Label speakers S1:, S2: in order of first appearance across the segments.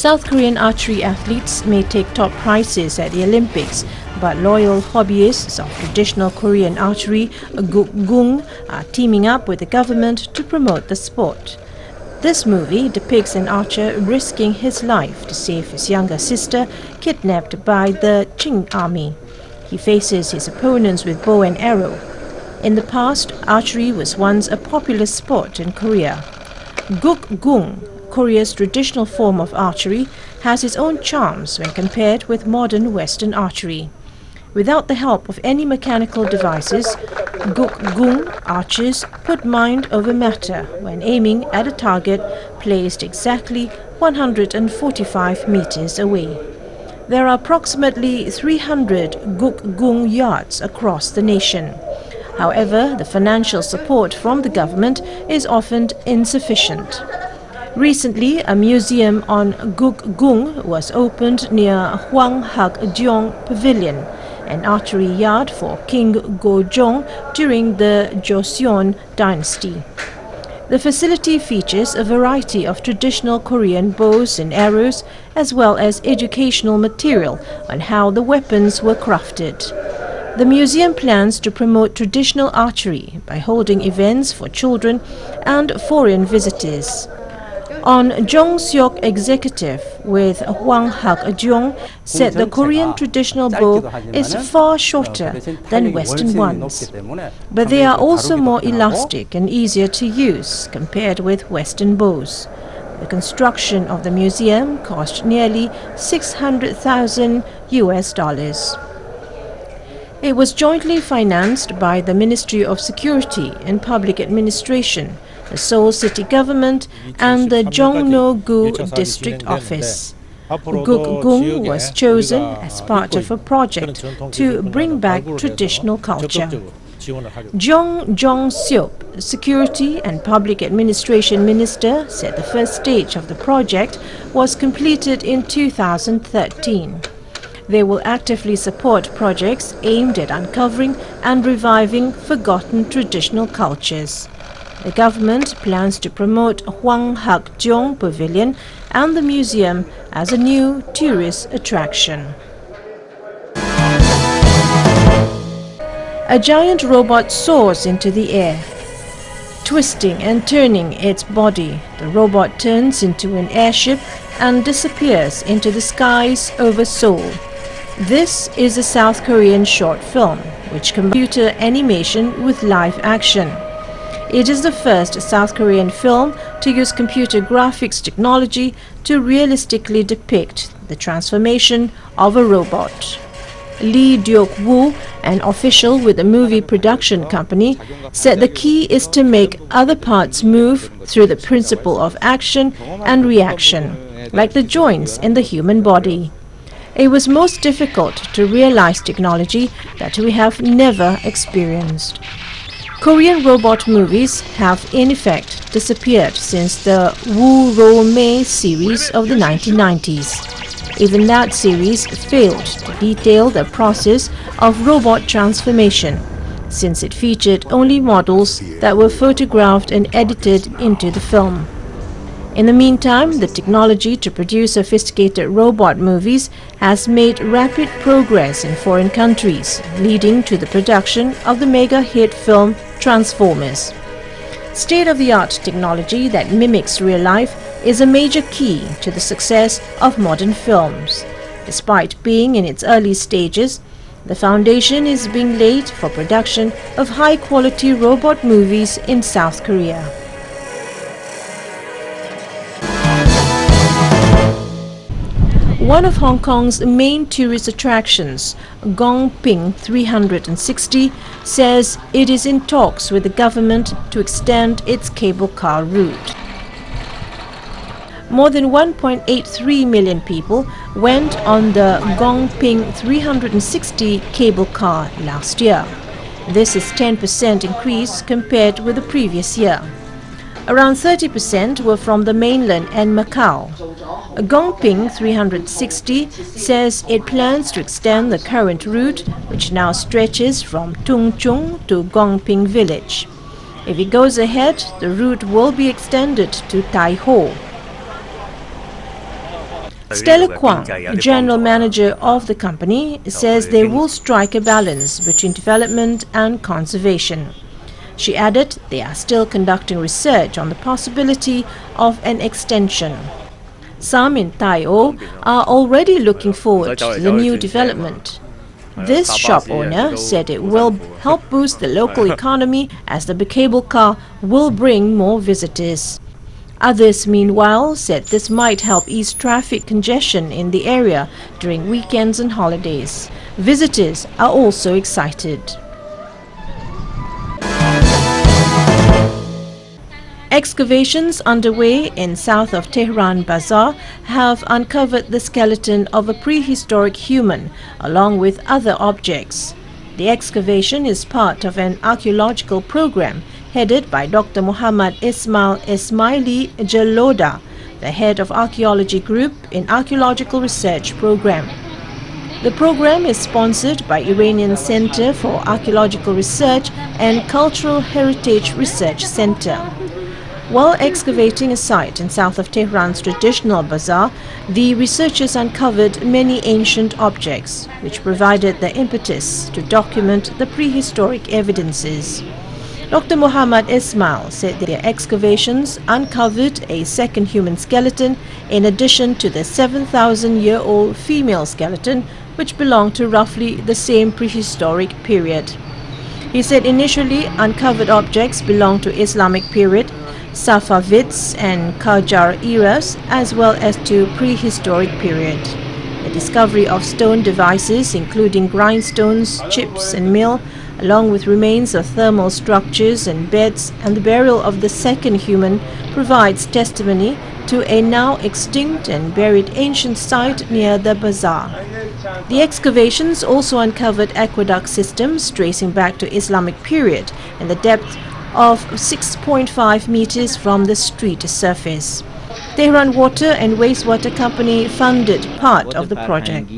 S1: South Korean archery athletes may take top prizes at the Olympics, but loyal hobbyists of traditional Korean archery, guk-gung, are teaming up with the government to promote the sport. This movie depicts an archer risking his life to save his younger sister, kidnapped by the Qing army. He faces his opponents with bow and arrow. In the past, archery was once a popular sport in Korea. Guk-gung, Korea's traditional form of archery, has its own charms when compared with modern Western archery. Without the help of any mechanical devices, guk-gung archers put mind over matter when aiming at a target placed exactly 145 meters away. There are approximately 300 guk-gung yards across the nation. However, the financial support from the government is often insufficient. Recently, a museum on guk-gung was opened near Hwang-hak-jeong Pavilion, an archery yard for King Go-jong during the Joseon dynasty. The facility features a variety of traditional Korean bows and arrows, as well as educational material on how the weapons were crafted. The museum plans to promote traditional archery by holding events for children and foreign visitors. On Jong-seok executive with Hwang Hak-jeong said the Korean traditional bow is far shorter than Western ones, but they are also more elastic and easier to use compared with Western bows. The construction of the museum cost nearly $600,000 US. It was jointly financed by the Ministry of Security and Public Administration, the Seoul City Government, and the Jongno-gu District Office. Guk-gung was chosen as part of a project to bring back traditional culture. Jong Jong-seop, Security and Public Administration Minister, said the first stage of the project was completed in 2013. They will actively support projects aimed at uncovering and reviving forgotten traditional cultures. The government plans to promote Hwang-hak-jeong Pavilion and the museum as a new tourist attraction. A giant robot soars into the air. Twisting and turning its body, the robot turns into an airship and disappears into the skies over Seoul. This is a South Korean short film, which combines computer animation with live action. It is the first South Korean film to use computer graphics technology to realistically depict the transformation of a robot. Lee Deok-woo, an official with the movie production company, said the key is to make other parts move through the principle of action and reaction, like the joints in the human body. It was most difficult to realize technology that we have never experienced. Korean robot movies have in effect disappeared since the Woo Ro-mei series of the 1990s. Even that series failed to detail the process of robot transformation, since it featured only models that were photographed and edited into the film. In the meantime, the technology to produce sophisticated robot movies has made rapid progress in foreign countries, leading to the production of the mega hit film Transformers. State-of-the-art technology that mimics real life is a major key to the success of modern films. Despite being in its early stages, the foundation is being laid for production of high-quality robot movies in South Korea. One of Hong Kong's main tourist attractions, Gongping 360, says it is in talks with the government to extend its cable car route. More than 1.83 million people went on the Gongping 360 cable car last year. This is 10% increase compared with the previous year. Around 30% were from the mainland and Macau. Gongping 360 says it plans to extend the current route, which now stretches from Tung Chung to Gongping village. If it goes ahead, the route will be extended to Tai Ho. Stella Kwang, general manager of the company, says they will strike a balance between development and conservation. She added they are still conducting research on the possibility of an extension. Some in Tai O are already looking forward to the new development. This shop owner said it will help boost the local economy as the cable car will bring more visitors. Others, meanwhile, said this might help ease traffic congestion in the area during weekends and holidays. Visitors are also excited. Excavations underway in south of Tehran Bazaar have uncovered the skeleton of a prehistoric human along with other objects. The excavation is part of an archaeological program headed by Dr. Muhammad Ismail Ismaili Jaloda, the head of archaeology group in Archaeological Research Program. The program is sponsored by Iranian Center for Archaeological Research and Cultural Heritage Research Center. While excavating a site in south of Tehran's traditional bazaar, the researchers uncovered many ancient objects, which provided the impetus to document the prehistoric evidences. Dr. Muhammad Ismail said their excavations uncovered a second human skeleton in addition to the 7,000-year-old female skeleton, which belonged to roughly the same prehistoric period. He said initially uncovered objects belonged to Islamic period, Safavids and Qajar eras, as well as to prehistoric period. The discovery of stone devices including grindstones, chips and mill, along with remains of thermal structures and beds, and the burial of the second human provides testimony to a now extinct and buried ancient site near the bazaar. The excavations also uncovered aqueduct systems tracing back to Islamic period in the depth of 6.5 meters from the street surface. Tehran Water and Wastewater Company funded part of the project.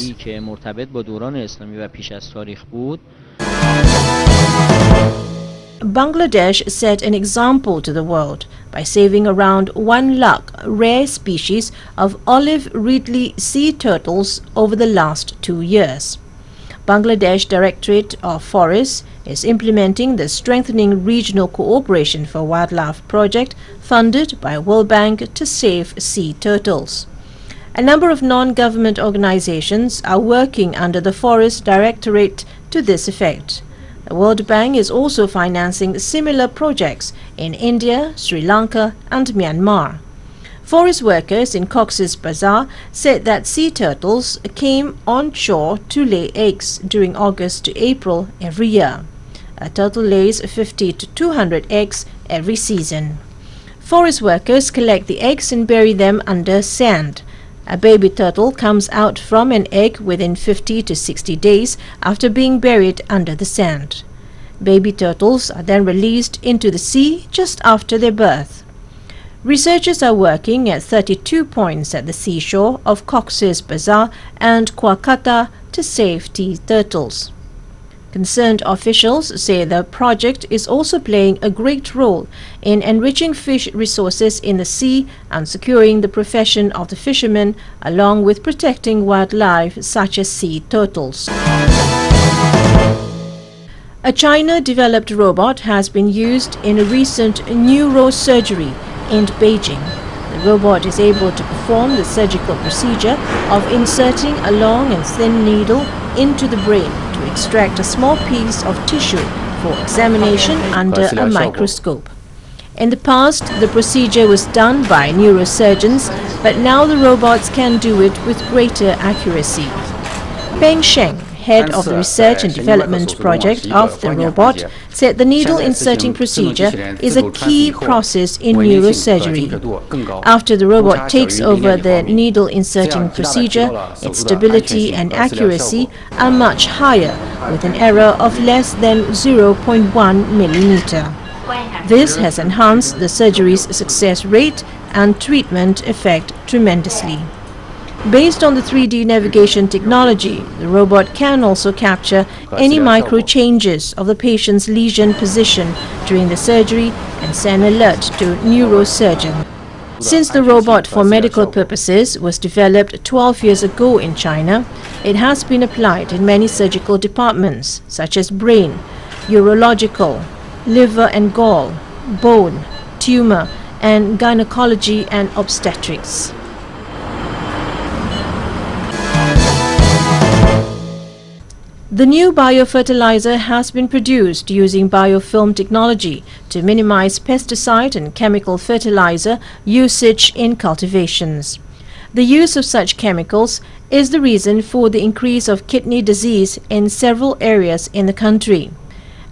S1: Bangladesh set an example to the world by saving around 1 lakh rare species of olive ridley sea turtles over the last 2 years. Bangladesh Directorate of Forests is implementing the Strengthening Regional Cooperation for Wildlife project funded by World Bank to save sea turtles. A number of non-government organizations are working under the Forest Directorate to this effect. The World Bank is also financing similar projects in India, Sri Lanka and Myanmar. Forest workers in Cox's Bazar said that sea turtles came on shore to lay eggs during August to April every year. A turtle lays 50 to 200 eggs every season. Forest workers collect the eggs and bury them under sand. A baby turtle comes out from an egg within 50 to 60 days after being buried under the sand. Baby turtles are then released into the sea just after their birth. Researchers are working at 32 points at the seashore of Cox's Bazar and Kwaikata to save sea turtles. Concerned officials say the project is also playing a great role in enriching fish resources in the sea and securing the profession of the fishermen, along with protecting wildlife such as sea turtles. A China-developed robot has been used in a recent neurosurgery in Beijing. The robot is able to perform the surgical procedure of inserting a long and thin needle into the brain to extract a small piece of tissue for examination under a microscope. In the past, the procedure was done by neurosurgeons, but now the robots can do it with greater accuracy. Peng Sheng, head of the research and development project of the robot, said the needle inserting procedure is a key process in neurosurgery. After the robot takes over the needle inserting procedure, its stability and accuracy are much higher, with an error of less than 0.1 millimeter. This has enhanced the surgery's success rate and treatment effect tremendously. Based on the 3D navigation technology, the robot can also capture any micro changes of the patient's lesion position during the surgery and send alert to neurosurgeon. Since the robot for medical purposes was developed 12 years ago in China, it has been applied in many surgical departments such as brain, urological, liver and gall, bone, tumor, and gynecology and obstetrics. The new biofertilizer has been produced using biofilm technology to minimize pesticide and chemical fertilizer usage in cultivations. The use of such chemicals is the reason for the increase of kidney disease in several areas in the country.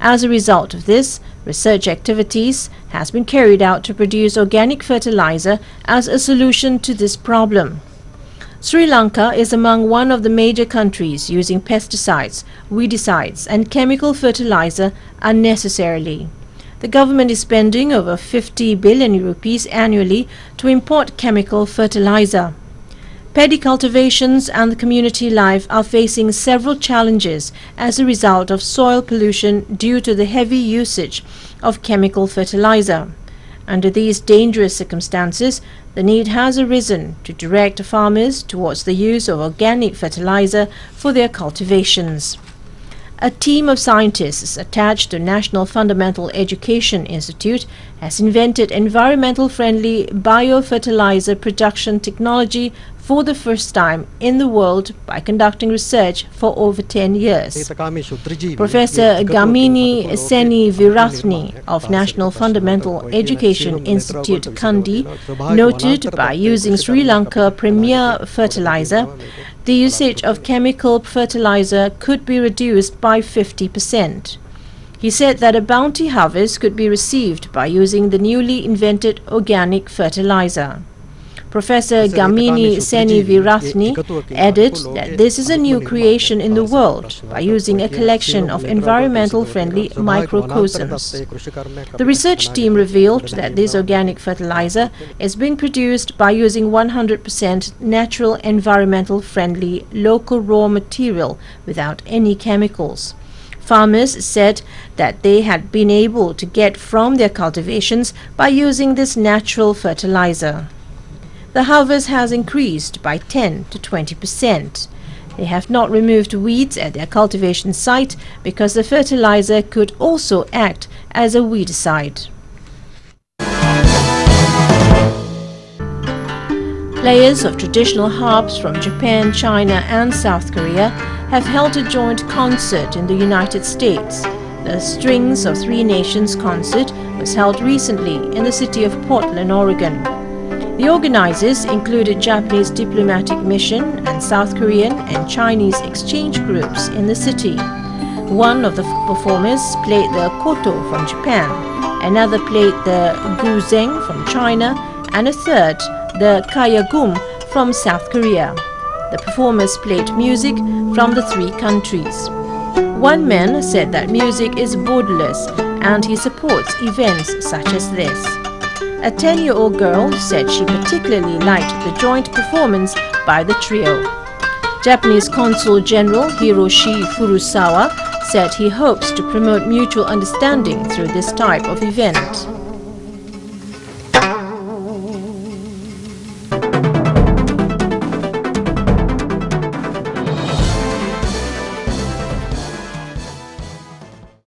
S1: As a result of this, research activities has been carried out to produce organic fertilizer as a solution to this problem. Sri Lanka is among one of the major countries using pesticides, weedicides and chemical fertilizer unnecessarily. The government is spending over 50 billion rupees annually to import chemical fertilizer. Paddy cultivations and the community life are facing several challenges as a result of soil pollution due to the heavy usage of chemical fertilizer. Under these dangerous circumstances, the need has arisen to direct farmers towards the use of organic fertilizer for their cultivations. A team of scientists attached to National Fundamental Education Institute has invented environmental-friendly biofertilizer production technology for the first time in the world by conducting research for over 10 years. Professor Gamini Seni Virathni of National Fundamental Education Institute Kandy noted by using Sri Lanka Premier Fertilizer, the usage of chemical fertilizer could be reduced by 50%. He said that a bounty harvest could be received by using the newly invented organic fertilizer. Professor Gamini Seni Virathni added that this is a new creation in the world by using a collection of environmental-friendly microcosms. The research team revealed that this organic fertilizer is being produced by using 100% natural, environmental-friendly local raw material without any chemicals. Farmers said that they had been able to get from their cultivations by using this natural fertilizer. The harvest has increased by 10 to 20%. They have not removed weeds at their cultivation site because the fertilizer could also act as a weedicide. Players of traditional harps from Japan, China and South Korea have held a joint concert in the United States. The Strings of Three Nations concert was held recently in the city of Portland, Oregon. The organizers included Japanese diplomatic mission and South Korean and Chinese exchange groups in the city. One of the performers played the koto from Japan, another played the guzheng from China, and a third, the kayagum, from South Korea. The performers played music from the three countries. One man said that music is borderless and he supports events such as this. A 10-year-old girl said she particularly liked the joint performance by the trio. Japanese Consul General Hiroshi Furusawa said he hopes to promote mutual understanding through this type of event.